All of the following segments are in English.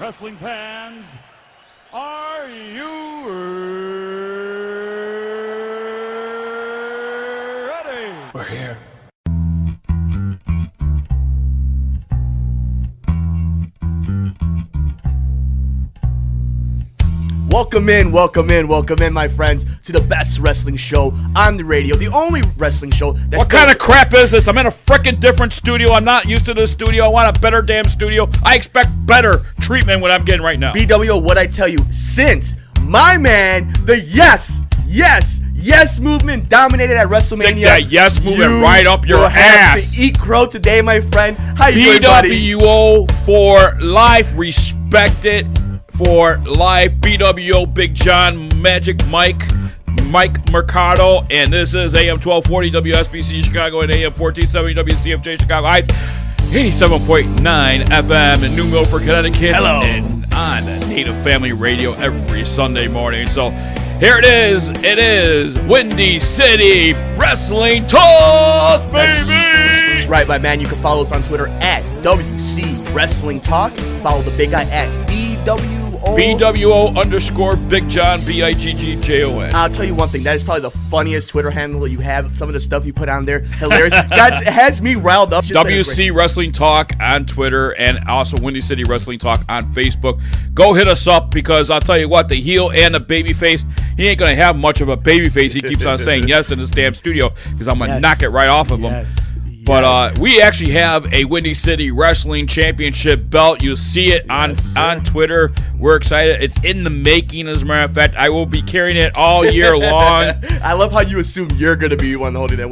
Wrestling fans, are you ready? We're here. Welcome in, my friends, to the best wrestling show on the radio. The only wrestling show that's... What kind of crap is this? I'm in a freaking different studio. I'm not used to this studio. I want a better damn studio. I expect better treatment when I'm getting right now. BWO, what I tell you, since my man, the yes movement dominated at WrestleMania. Take that yes movement right up your ass. Have to eat crow today, my friend. How you doing, buddy? BWO for life. Respect it. For life, BWO, Bigg Jon, Magic Mike Mercado, and this is AM 1240 WSBC Chicago and AM 1470 WCFJ Chicago Heights, 87.9 FM in New Milford, Connecticut. Hello. And on Native Family Radio every Sunday morning. So here it is Windy City Wrestling Talk, baby! That's right, my man. You can follow us on Twitter at WC Wrestling Talk. Follow the big guy at BWO _Bigg Jon, BIGGJON. I'll tell you one thing. That is probably the funniest Twitter handle you have. Some of the stuff you put on there, hilarious. That has me riled up. WC Wrestling Talk on Twitter and also Windy City Wrestling Talk on Facebook. Go hit us up because I'll tell you what, the heel and the babyface, he ain't going to have much of a babyface. He keeps on saying yes in this damn studio because I'm going to knock it right off of him. But we actually have a Windy City Wrestling Championship belt. You'll see it on Twitter. We're excited. It's in the making, as a matter of fact. I will be carrying it all year long. I love how you assume you're going to be one holding it.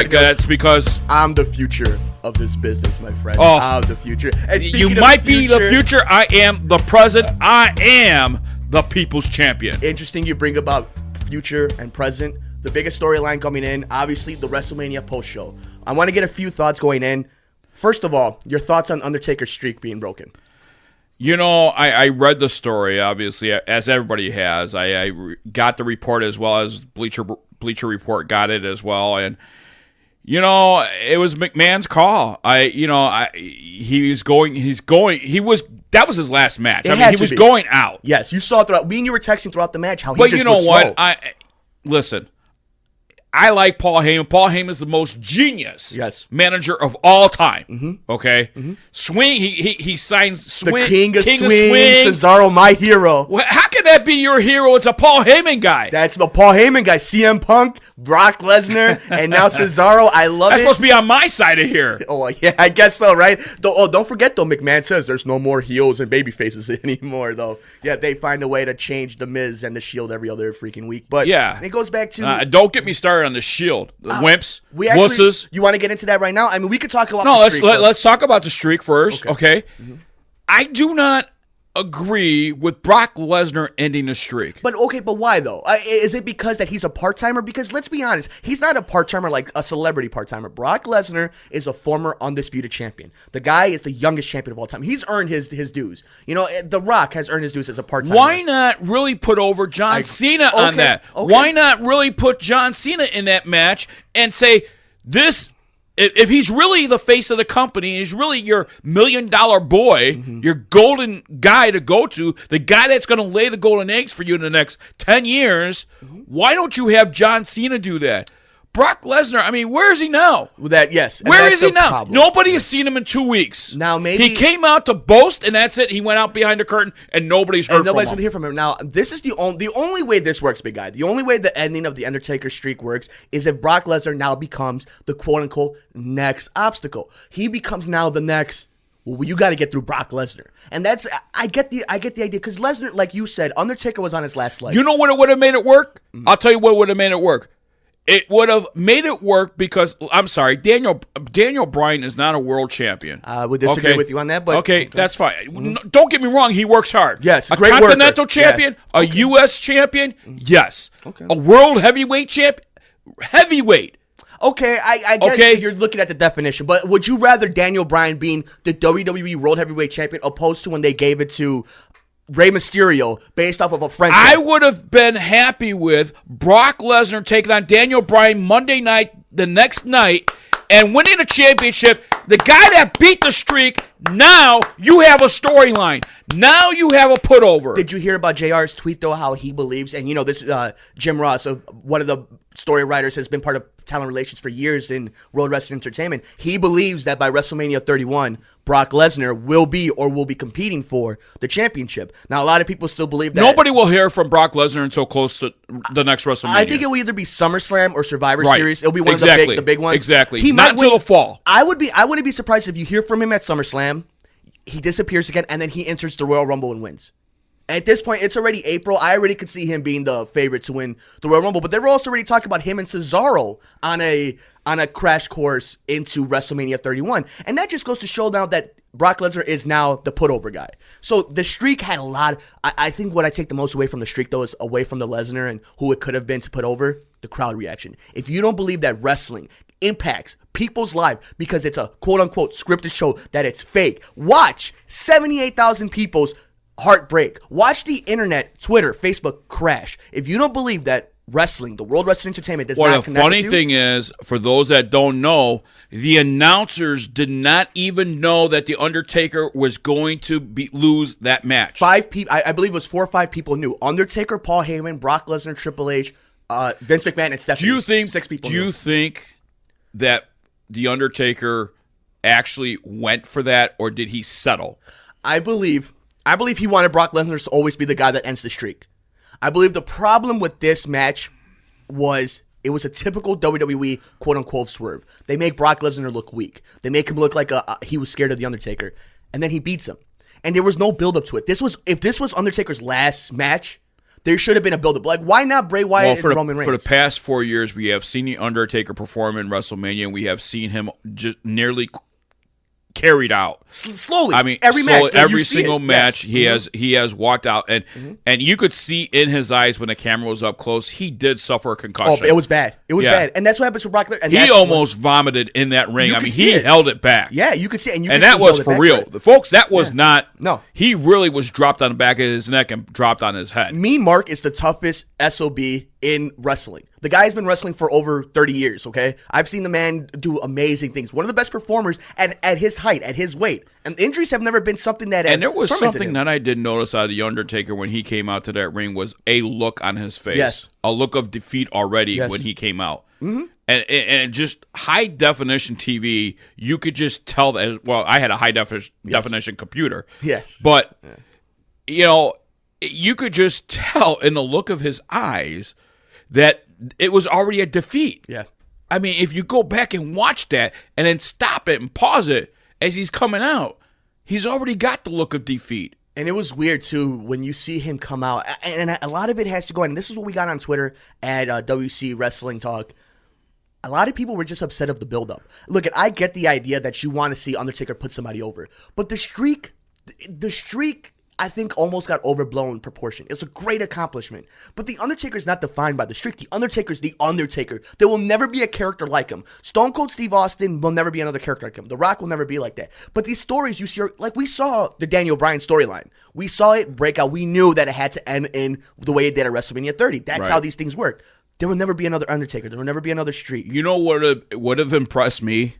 That's because I'm the future of this business, my friend. I'm the future. And you might be the future. I am the present. I am the people's champion. Interesting you bring about future and present. The biggest storyline coming in, obviously, the WrestleMania post-show. I want to get a few thoughts going in. First of all, your thoughts on Undertaker's streak being broken. You know, I read the story, obviously, as everybody has. I got the report as well as Bleacher Report got it as well. And, you know, it was McMahon's call. That was his last match. He was going out. Yes, you saw it throughout. Me and you were texting throughout the match how he just looked slow. But you know what? Listen. I like Paul Heyman. Paul Heyman is the most genius manager of all time. Mm-hmm. Okay? Mm-hmm. Swing, he signs Swing. The King of Swing, Cesaro, my hero. Well, how can that be your hero? It's a Paul Heyman guy. That's the Paul Heyman guy. CM Punk, Brock Lesnar, and now Cesaro. I love That's supposed to be on my side of here. Oh, yeah, I guess so, right? Don't forget, though, McMahon says there's no more heels and baby faces anymore, though. Yeah, they find a way to change The Miz and The Shield every other freaking week. But yeah, it goes back to... don't get me started on the Shield, the wimps, wusses. You want to get into that right now? I mean, we could talk about the streak. Let's talk about the streak first, okay? Mm-hmm. I do not agree with Brock Lesnar ending the streak. But why though? Is it because that he's a part-timer? Because let's be honest, he's not a part-timer like a celebrity part-timer. Brock Lesnar is a former undisputed champion. The guy is the youngest champion of all time. He's earned his dues. You know, The Rock has earned his dues as a part-timer. Why not really put over John Cena on that? Okay. Why not really put John Cena in that match and say this? If he's really the face of the company, he's really your $1 million boy, your golden guy to go to, the guy that's going to lay the golden eggs for you in the next 10 years, why don't you have John Cena do that? Brock Lesnar, I mean, where is he now? Where is he now? Problem. Nobody has seen him in 2 weeks. Now maybe he came out to boast, and that's it. He went out behind the curtain, and nobody's heard from him. Nobody's going to hear from him. Now, this is the only way this works, big guy. The only way the ending of the Undertaker streak works is if Brock Lesnar now becomes the quote-unquote next obstacle. He becomes now the next... Well, you got to get through Brock Lesnar. And that's, I get the idea. Because Lesnar, like you said, Undertaker was on his last leg. You know what would have made it work? I'll tell you what would have made it work. It would have made it work because, I'm sorry, Daniel Bryan is not a world champion. I would disagree with you on that, but... Okay, that's fine. Mm-hmm. Don't get me wrong, he works hard. Yes, a continental champion, a U.S. champion, yes. Okay. A world heavyweight champion, heavyweight. Okay, I guess you're looking at the definition, but would you rather Daniel Bryan being the WWE World Heavyweight Champion opposed to when they gave it to Rey Mysterio based off of a friendship? I would have been happy with Brock Lesnar taking on Daniel Bryan Monday night, the next night, and winning the championship, the guy that beat the streak, now you have a storyline. Now you have a put-over. Did you hear about JR's tweet, though, how he believes, and this Jim Ross, one of the story writers, has been part of talent relations for years in World Wrestling Entertainment. He believes that by WrestleMania 31, Brock Lesnar will be competing for the championship. Now, a lot of people still believe that. Nobody will hear from Brock Lesnar until close to the next WrestleMania. I think it will either be SummerSlam or Survivor Series. It'll be one of the big ones. Exactly. Not until the fall. I wouldn't be surprised if you hear from him at SummerSlam, he disappears again, and then he enters the Royal Rumble and wins. At this point, it's already April. I already could see him being the favorite to win the Royal Rumble, but they were also already talking about him and Cesaro on a crash course into WrestleMania 31. And that just goes to show now that Brock Lesnar is now the put-over guy. So the streak had a lot. I think what I take the most away from the streak, though, is away from the Lesnar and who it could have been to put over, the crowd reaction. If you don't believe that wrestling impacts people's lives because it's a quote-unquote scripted show, that it's fake, watch 78,000 people's heartbreak. Watch the internet, Twitter, Facebook crash. If you don't believe that wrestling, the World Wrestling Entertainment does not connect with you. Well, the funny thing is, for those that don't know, the announcers did not even know that The Undertaker was going to lose that match. 5 people, I believe it was 4 or 5 people knew. Undertaker, Paul Heyman, Brock Lesnar, Triple H, Vince McMahon, and Stephanie. 6 people Do you think that The Undertaker actually went for that, or did he settle? I believe he wanted Brock Lesnar to always be the guy that ends the streak. I believe the problem with this match was it was a typical WWE quote-unquote swerve. They make Brock Lesnar look weak. They make him look like he was scared of The Undertaker. And then he beats him. And there was no build-up to it. If this was Undertaker's last match, there should have been a build-up. Like, why not Bray Wyatt and Roman Reigns? For the past 4 years, we have seen The Undertaker perform in WrestleMania, and we have seen him just nearly carried out slowly. I mean, every match, every single match, he has walked out, and you could see in his eyes when the camera was up close, he did suffer a concussion. Oh, it was bad. It was bad, and that's what happens with Brock Lesnar. He almost vomited in that ring. I mean, he held it back. Yeah, you could see it, and that was for real, folks. That was not. No, he really was dropped on the back of his neck and dropped on his head. Mean Mark is the toughest SOB in wrestling. The guy's been wrestling for over 30 years, okay? I've seen the man do amazing things. One of the best performers at his height, at his weight. And injuries have never been something that... And there was something that I did notice out of The Undertaker when he came out to that ring was a look on his face. Yes. A look of defeat already when he came out. Mm-hmm. And just high-definition TV, you could just tell that... Well, I had a high-definition computer. Yes. But, you could just tell in the look of his eyes that it was already a defeat. Yeah. I mean, if you go back and watch that and then stop it and pause it as he's coming out, he's already got the look of defeat. And it was weird, too, when you see him come out. And a lot of it has to go, and this is what we got on Twitter at WC Wrestling Talk. A lot of people were just upset of the buildup. Look, I get the idea that you want to see Undertaker put somebody over. But the streak, I think, almost got overblown proportion. It's a great accomplishment. But The Undertaker's not defined by the streak. The Undertaker's The Undertaker. There will never be a character like him. Stone Cold Steve Austin will never be another character like him. The Rock will never be like that. But these stories you see, like we saw the Daniel Bryan storyline. We saw it break out. We knew that it had to end in the way it did at WrestleMania 30. That's how these things work. There will never be another Undertaker. There will never be another streak. You know what would have impressed me?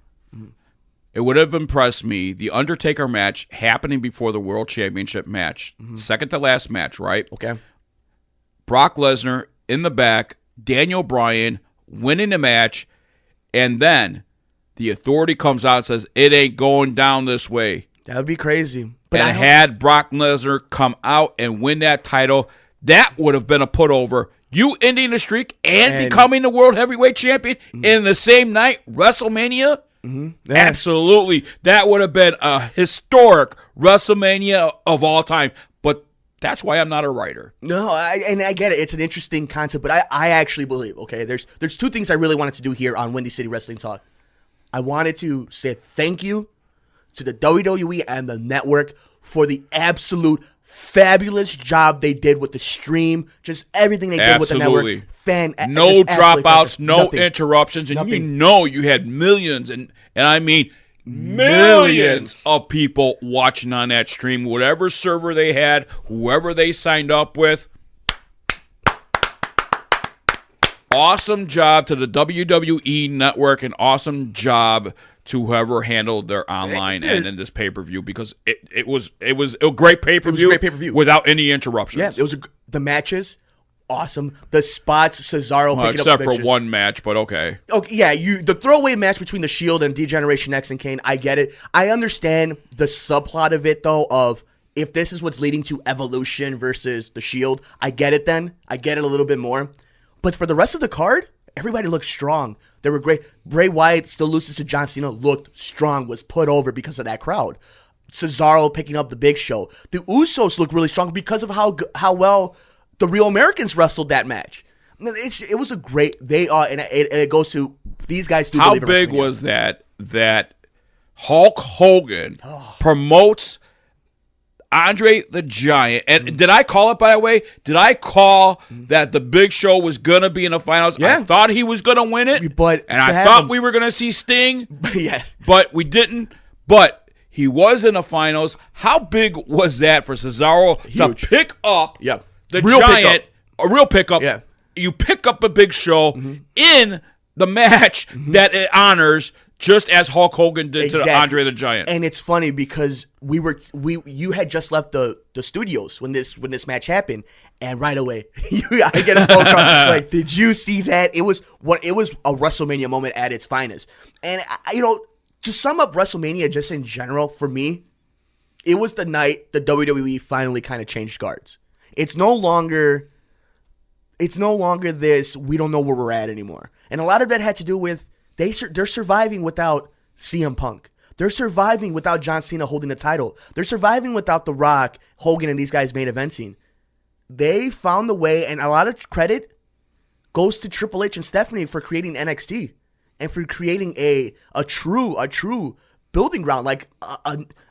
It would have impressed me, the Undertaker match happening before the World Championship match, second to last match, right? Okay. Brock Lesnar in the back, Daniel Bryan winning the match, and then the Authority comes out and says, it ain't going down this way. That would be crazy. But had Brock Lesnar come out and win that title, that would have been a put over. You ending the streak and becoming the World Heavyweight Champion in the same night, WrestleMania. Mm-hmm. Yeah. Absolutely. That would have been a historic WrestleMania of all time. But that's why I'm not a writer. No, I get it. It's an interesting concept, but I actually believe, okay, there's 2 things I really wanted to do here on Windy City Wrestling Talk. I wanted to say thank you to the WWE and the network for the absolute fabulous job they did with the stream, just everything they did with the network. No dropouts, no interruptions, and you had millions, and I mean millions of people watching on that stream, whatever server they had, whoever they signed up with. awesome job to the WWE Network, and awesome job to whoever handled their online and in this pay-per-view, because it was a great pay-per-view. It was a great pay-per-view without any interruptions. Yeah, it was the matches. Awesome. The spots, Cesaro picking except up for one match, but okay. Okay, yeah, the throwaway match between The Shield and D-Generation X and Kane, I get it. I understand the subplot of it, though, of if this is what's leading to Evolution versus The Shield, I get it then. I get it a little bit more. But for the rest of the card, everybody looked strong. They were great. Bray Wyatt still loses to John Cena, looked strong, was put over because of that crowd. Cesaro picking up the Big Show. The Usos look really strong because of how well the Real Americans wrestled that match. It was a great. They are, and it goes to these guys. How big was that Hulk Hogan promotes Andre the Giant? And did I call it, by the way? Did I call that the Big Show was gonna be in the finals? Yeah. I thought he was gonna win it, and I thought we were gonna see Sting. Yeah, but we didn't. But he was in the finals. How big was that for Cesaro to pick up? Yep. The Giant, a real pickup. Yeah. You pick up a Big Show in the match that it honors, just as Hulk Hogan did to Andre the Giant. And it's funny because you had just left the studios when this match happened, and right away I get a phone call like, "Did you see that?" It was a WrestleMania moment at its finest. And to sum up WrestleMania just in general, for me, it was the night the WWE finally kind of changed guards. It's no longer this, we don't know where we're at anymore. And a lot of that had to do with they're surviving without CM Punk. They're surviving without John Cena holding the title. They're surviving without The Rock, Hogan, and these guys main eventing. They found the way, and a lot of credit goes to Triple H and Stephanie for creating NXT and for creating a true building ground. Like,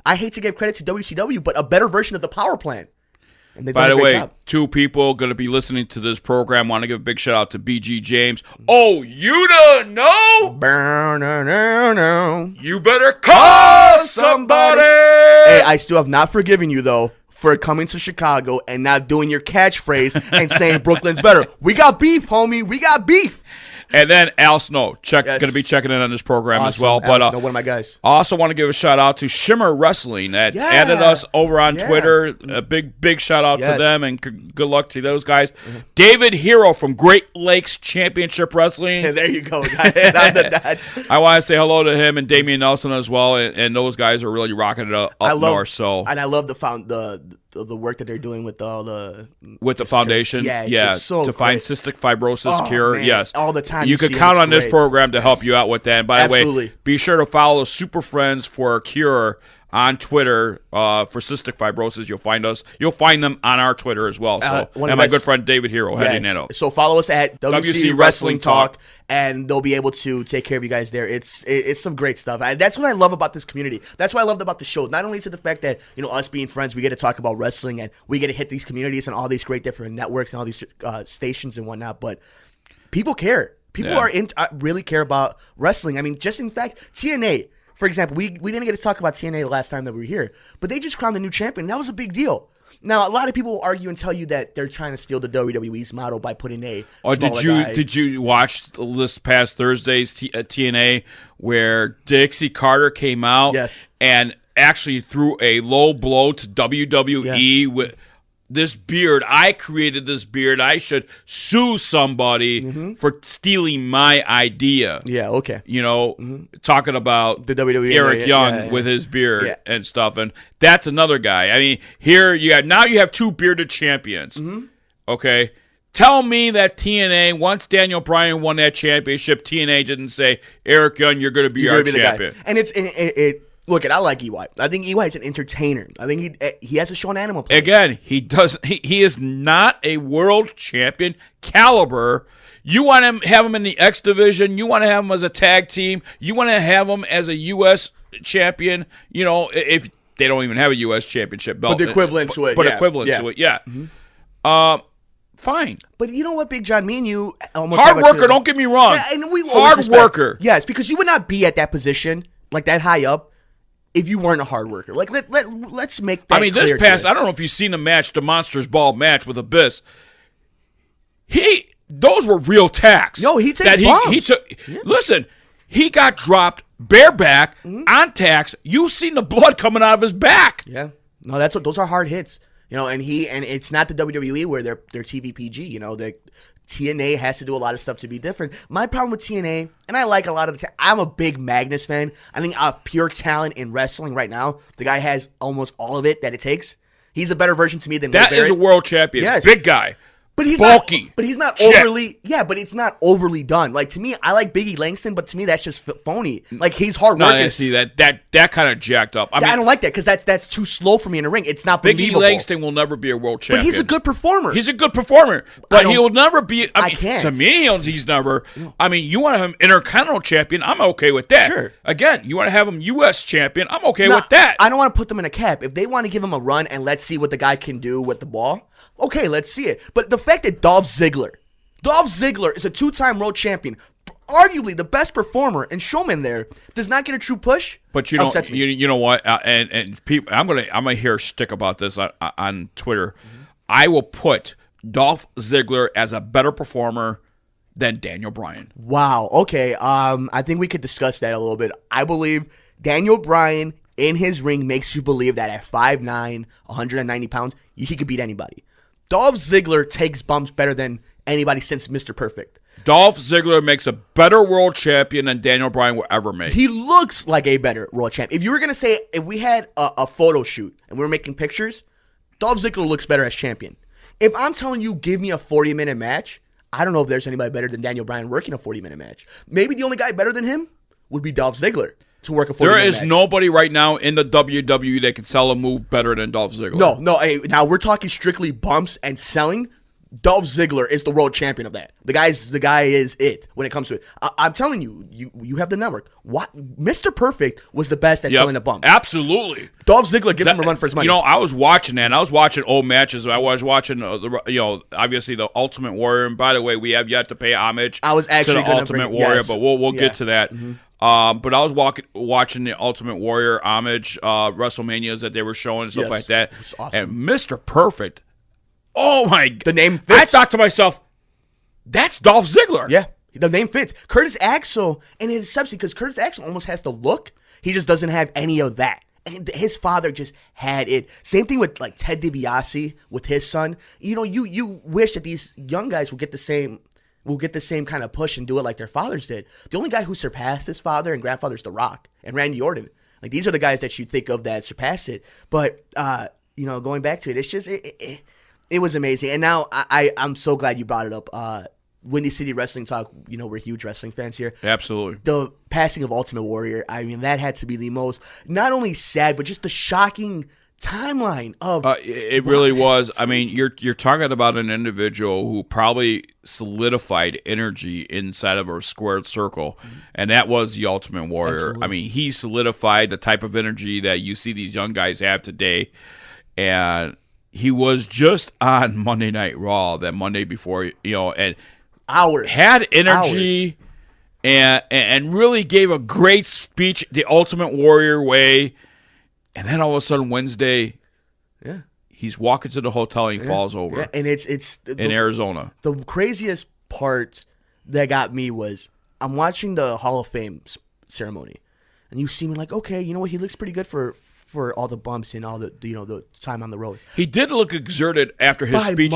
I hate to give credit to WCW, but a better version of the power plant. By the way, two people going to be listening to this program want to give a big shout out to BG James. Oh, you don't know? You better call somebody. Hey, I still have not forgiven you, though, for coming to Chicago and not doing your catchphrase and saying Brooklyn's better. We got beef, homie. We got beef. And then Al Snow, going to be checking in on this program as well. But Snow, one of my guys. I also want to give a shout out to Shimmer Wrestling that added us over on Twitter. A big shout out to them, and good luck to those guys. David Hero from Great Lakes Championship Wrestling. There you go. I want to say hello to him and Damian Nelson as well, and those guys are really rocking it up north. So, and I love the work that they're doing with all the foundation. So to find cystic fibrosis cure. Man, yes, all the time. You can count on this program to help you out with that. And by the way, be sure to follow Super Friends for a Cure on Twitter for cystic fibrosis. You'll find us. You'll find them on our Twitter as well. So, and my good friend David Hero heading that up. So follow us at WC Wrestling Talk, and they'll be able to take care of you guys there. It's some great stuff. That's what I love about this community. That's what I loved about the show. Not only to the fact that us being friends, we get to talk about wrestling and we get to hit these communities and all these great different networks and all these stations and whatnot, but people care. People really care about wrestling. I mean, just in fact, TNA. For example, we didn't get to talk about TNA the last time that we were here, but they just crowned a new champion. That was a big deal. Now, a lot of people will argue and tell you that they're trying to steal the WWE's model by putting a smaller guy. Did you watch this past Thursday's TNA where Dixie Carter came out and actually threw a low blow to WWE with this beard? I created this beard. I should sue somebody for stealing my idea. Yeah, okay. Talking about the WWE Eric Young with his beard and stuff, and that's another guy. I mean, here you have two bearded champions. Okay, tell me that TNA, once Daniel Bryan won that championship, TNA didn't say, Eric Young, you're going to be our champion. And look, I like EY. I think EY is an entertainer. I think he has a show on Animal Planet. Again, he is not a world champion caliber. You want to have him in the X division. You want to have him as a tag team. You want to have him as a U.S. champion. If they don't even have a U.S. championship belt, but the equivalent to it. But equivalent to it, fine. But you know what, Big John? Me and you almost hard worker. Don't get me wrong. Yeah, and we hard worker. Yes, because you would not be at that position like that high up if you weren't a hard worker. Like, let's make that this past, I don't know if you've seen the Monsters Ball match with Abyss. those were real attacks. Yo, he takes that bumps. He took. Yeah. Listen, he got dropped bareback on tacks. You seen the blood coming out of his back. Yeah. No, those are hard hits. And it's not the WWE where they're TV PG. The TNA has to do a lot of stuff to be different. My problem with TNA, and I like a lot of I'm a big Magnus fan. I think pure talent in wrestling right now, the guy has almost all of it that it takes. He's a better version to me than That is a world champion. Yes. Big guy. But he's bulky. But he's not Shit. overly. Yeah, but it's not overly done. Like, to me, I like Biggie Langston, but to me that's just phony. Like, he's hard No, working. I see that kind of jacked up. I don't like that because that's too slow for me in the ring. It's not Biggie believable. Langston will never be a world champion. But he's a good performer. He's a good performer, but he will never be. I can't. To me, he's never. I mean, you want to have him Intercontinental champion? I'm okay with that. Sure. Again, you want to have him U.S. champion? I'm okay with that. I don't want to put them in a cap. If they want to give him a run and let's see what the guy can do with the ball, okay, let's see it. But the fact that Dolph Ziggler is a two-time world champion, arguably the best performer and showman there, does not get a true push. But you know what? And people, I'm gonna hear stick about this on Twitter. Mm-hmm. I will put Dolph Ziggler as a better performer than Daniel Bryan. Wow. Okay. I think we could discuss that a little bit. I believe Daniel Bryan in his ring makes you believe that at 5'9", 190 pounds, he could beat anybody. Dolph Ziggler takes bumps better than anybody since Mr. Perfect. Dolph Ziggler makes a better world champion than Daniel Bryan will ever make. He looks like a better world champ. If you were going to say, if we had a photo shoot and we were making pictures, Dolph Ziggler looks better as champion. If I'm telling you, give me a 40-minute match, I don't know if there's anybody better than Daniel Bryan working a 40-minute match. Maybe the only guy better than him would be Dolph Ziggler to work a 40-minute match. There is nobody right now in the WWE that can sell a move better than Dolph Ziggler. No. Hey, now we're talking strictly bumps and selling. Dolph Ziggler is the world champion of that. The guy is it when it comes to it. I'm telling you, you have the network. What Mr. Perfect was the best at selling a bump. Absolutely. Dolph Ziggler gives him a run for his money. I was watching that. And I was watching old matches. I was watching obviously the Ultimate Warrior. And by the way, we have yet to pay homage I was actually to the Ultimate Warrior, but we'll get to that. Mm-hmm. But I was watching the Ultimate Warrior homage WrestleManias that they were showing and stuff like that. It was awesome. And Mr. Perfect. Oh my God. The name fits. I thought to myself, that's Dolph Ziggler. Yeah, the name fits. Curtis Axel, and it's substitute because Curtis Axel almost has the look. He just doesn't have any of that. And his father just had it. Same thing with like Ted DiBiase with his son. You wish that these young guys will get the same kind of push and do it like their fathers did. The only guy who surpassed his father and grandfather is The Rock and Randy Orton. Like, these are the guys that you think of that surpassed it. But going back to it, it's just it was amazing. And now I'm so glad you brought it up. Windy City Wrestling Talk, we're huge wrestling fans here. Absolutely. The passing of Ultimate Warrior, I mean, that had to be the most, not only sad, but just the shocking timeline of. It really was. I mean, you're talking about an individual who probably solidified energy inside of a squared circle, and that was the Ultimate Warrior. Absolutely. I mean, he solidified the type of energy that you see these young guys have today, and he was just on Monday Night Raw that Monday before, and hours had energy and really gave a great speech the Ultimate Warrior way. And then all of a sudden Wednesday, he's walking to the hotel and he falls over. Yeah, and it's in Arizona. The craziest part that got me was I'm watching the Hall of Fame ceremony, and you see me like, okay, you know what? He looks pretty good for all the bumps and all the the time on the road. He did look exerted after his speech.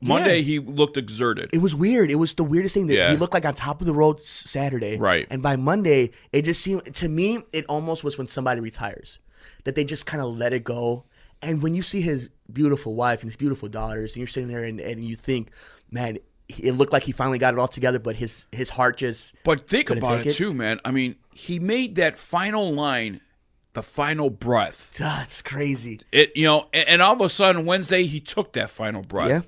Monday, he looked exerted. It was weird. It was the weirdest thing. That he looked like on top of the road Saturday. Right. And by Monday, it just seemed, to me, it almost was when somebody retires. That they just kind of let it go. And when you see his beautiful wife and his beautiful daughters, and you're sitting there and you think, man, it looked like he finally got it all together, but his heart just. But think about it too, man. I mean, he made that final line the final breath. That's crazy. And all of a sudden Wednesday he took that final breath. Yeah.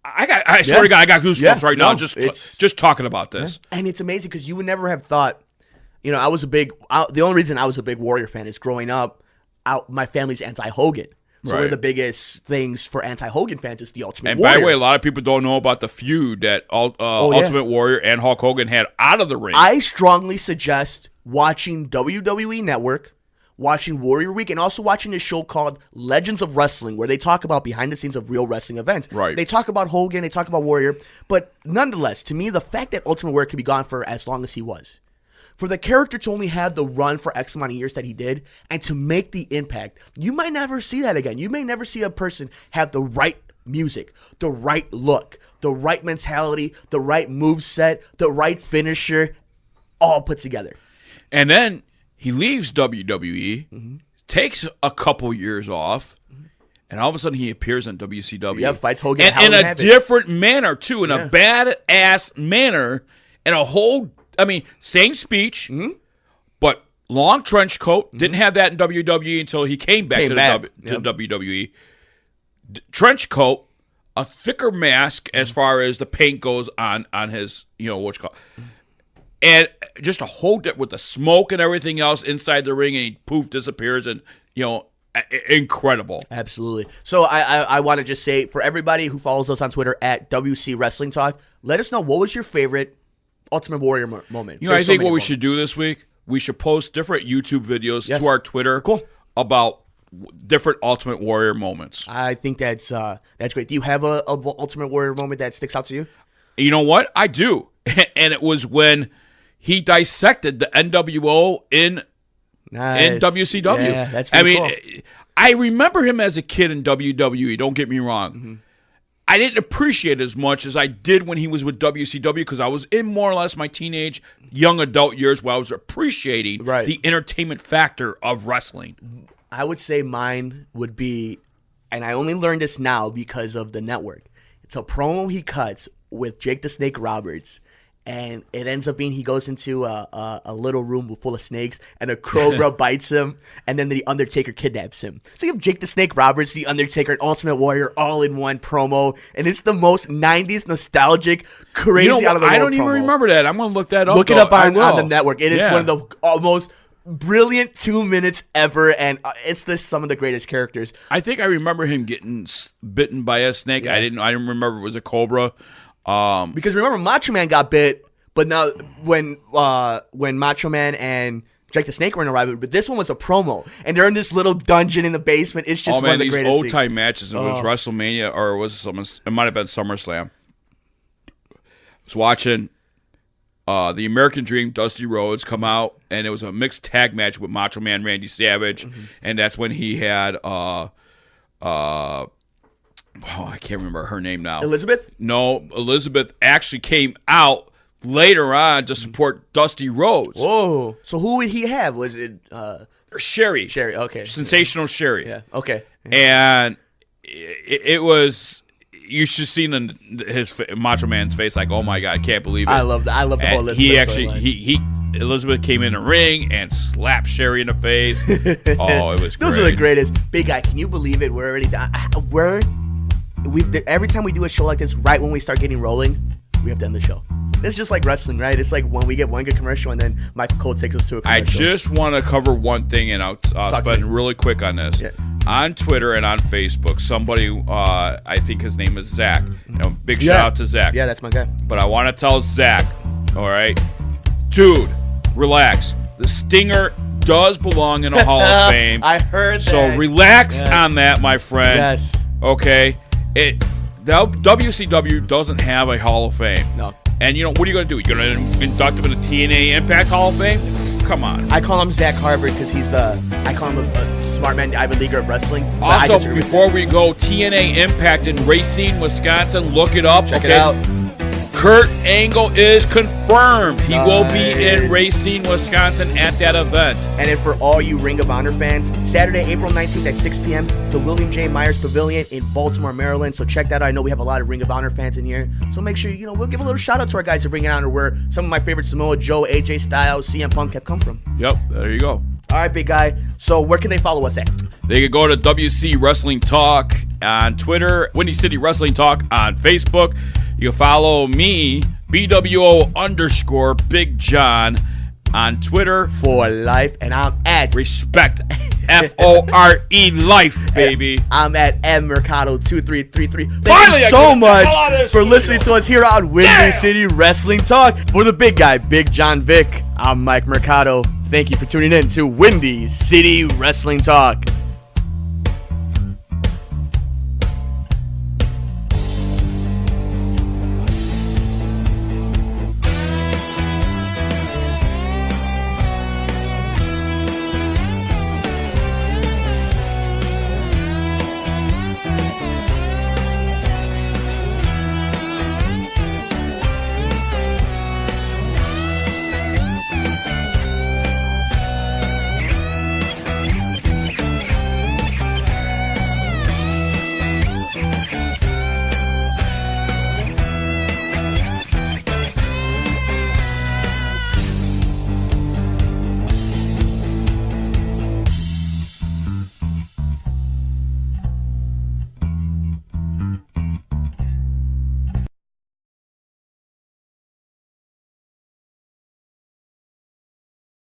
I swear to God, I got goosebumps right now just talking about this. Yeah. And it's amazing because you would never have thought. I was the only reason I was a big Warrior fan is growing up, my family's anti-Hogan. So one of the biggest things for anti-Hogan fans is the Ultimate Warrior. And by the way, a lot of people don't know about the feud that Ultimate Warrior and Hulk Hogan had out of the ring. I strongly suggest watching WWE Network, watching Warrior Week and also watching this show called Legends of Wrestling, where they talk about behind the scenes of real wrestling events. Right. They talk about Hogan, they talk about Warrior, but nonetheless, to me, the fact that Ultimate Warrior could be gone for as long as he was, for the character to only have the run for X amount of years that he did, and to make the impact, you might never see that again. You may never see a person have the right music, the right look, the right mentality, the right moveset, the right finisher, all put together. And then he leaves WWE, takes a couple years off, and all of a sudden he appears on WCW. Yeah, fights Hogan. And in a different manner, too, in a badass manner, and a whole, same speech, but long trench coat. Didn't have that in WWE until he came back to WWE. Trench coat, a thicker mask as far as the paint goes on his, what you call it. And just a whole with the smoke and everything else inside the ring, and he poof disappears, and incredible. Absolutely. So I want to just say, for everybody who follows us on Twitter at WC Wrestling Talk, let us know, what was your favorite Ultimate Warrior moment? I think what we should do this week, we should post different YouTube videos to our Twitter about different Ultimate Warrior moments. I think that's great. Do you have a Ultimate Warrior moment that sticks out to you? You know what? I do. And it was when he dissected the NWO in WCW. Yeah, that's pretty cool. I remember him as a kid in WWE, don't get me wrong. I didn't appreciate it as much as I did when he was with WCW, because I was in more or less my teenage, young adult years where I was appreciating the entertainment factor of wrestling. I would say mine would be, and I only learned this now because of the network, it's a promo he cuts with Jake the Snake Roberts. And it ends up being he goes into a little room full of snakes, and a cobra bites him, and then the Undertaker kidnaps him. So you have Jake the Snake Roberts, the Undertaker, and Ultimate Warrior all in one promo, and it's the most 90s nostalgic, crazy out of the world I don't even promo. remember that. I'm going to look that up. Look it up on the network. It is one of the most brilliant 2 minutes ever, and it's some of the greatest characters. I think I remember him getting bitten by a snake. Yeah. I didn't remember it was a cobra. Because remember, Macho Man got bit, but now when Macho Man and Jake the Snake were in a rivalry, but this one was a promo, and they're in this little dungeon in the basement. It's just one of the greatest these old-time matches. It was WrestleMania, or it might have been SummerSlam. I was watching the American Dream, Dusty Rhodes, come out, and it was a mixed tag match with Macho Man Randy Savage, and that's when he had I can't remember her name now. Elizabeth? No, Elizabeth actually came out later on to support Dusty Rhodes. Whoa. So who would he have? Was it Sherry? Sherry, okay. Sensational Sherry. Yeah, okay. And it was, you should see his Macho Man's face, like, oh my God, I can't believe it. I love the whole Elizabeth Elizabeth came in the ring and slapped Sherry in the face. Oh, it was great. Those are the greatest. Big Guy, can you believe it? We're already done. Every time we do a show like this, right when we start getting rolling, we have to end the show. It's just like wrestling, right? It's like when we get one good commercial and then Michael Cole takes us to a commercial. I just want to cover one thing, and I'll spend really quick on this. Yeah. On Twitter and on Facebook, somebody, I think his name is Zach. Big shout out to Zach. Yeah, that's my guy. But I want to tell Zach, all right, dude, relax. The Stinger does belong in a Hall of Fame. I heard that. So relax on that, my friend. Yes. Okay? WCW doesn't have a Hall of Fame. No. And, what are you going to do? You're going to induct him in the TNA Impact Hall of Fame? Come on. I call him Zach Harvard because I call him a smart man, Ivy Leaguer of wrestling. Also, before we go, TNA Impact in Racine, Wisconsin, look it up. Check it out. Kurt Angle is confirmed. He will be in Racine, Wisconsin at that event. And then for all you Ring of Honor fans, Saturday, April 19th at 6 p.m., the William J. Myers Pavilion in Baltimore, Maryland. So check that out. I know we have a lot of Ring of Honor fans in here. So make sure, we'll give a little shout out to our guys at Ring of Honor, where some of my favorite Samoa Joe, AJ Styles, CM Punk have come from. Yep, there you go. All right, Big Guy. So where can they follow us at? They can go to WC Wrestling Talk on Twitter, Windy City Wrestling Talk on Facebook. You can follow me, BWO_Bigg Jon on Twitter. For life. And I'm at Respect. FORE life, baby. I'm at mmercado2333. Thank Finally, you I so get the much hell out of this for studio. listening to us here on Windy City Wrestling Talk. For the big guy, Bigg Jon Vick, I'm Mike Mercado. Thank you for tuning in to Windy City Wrestling Talk.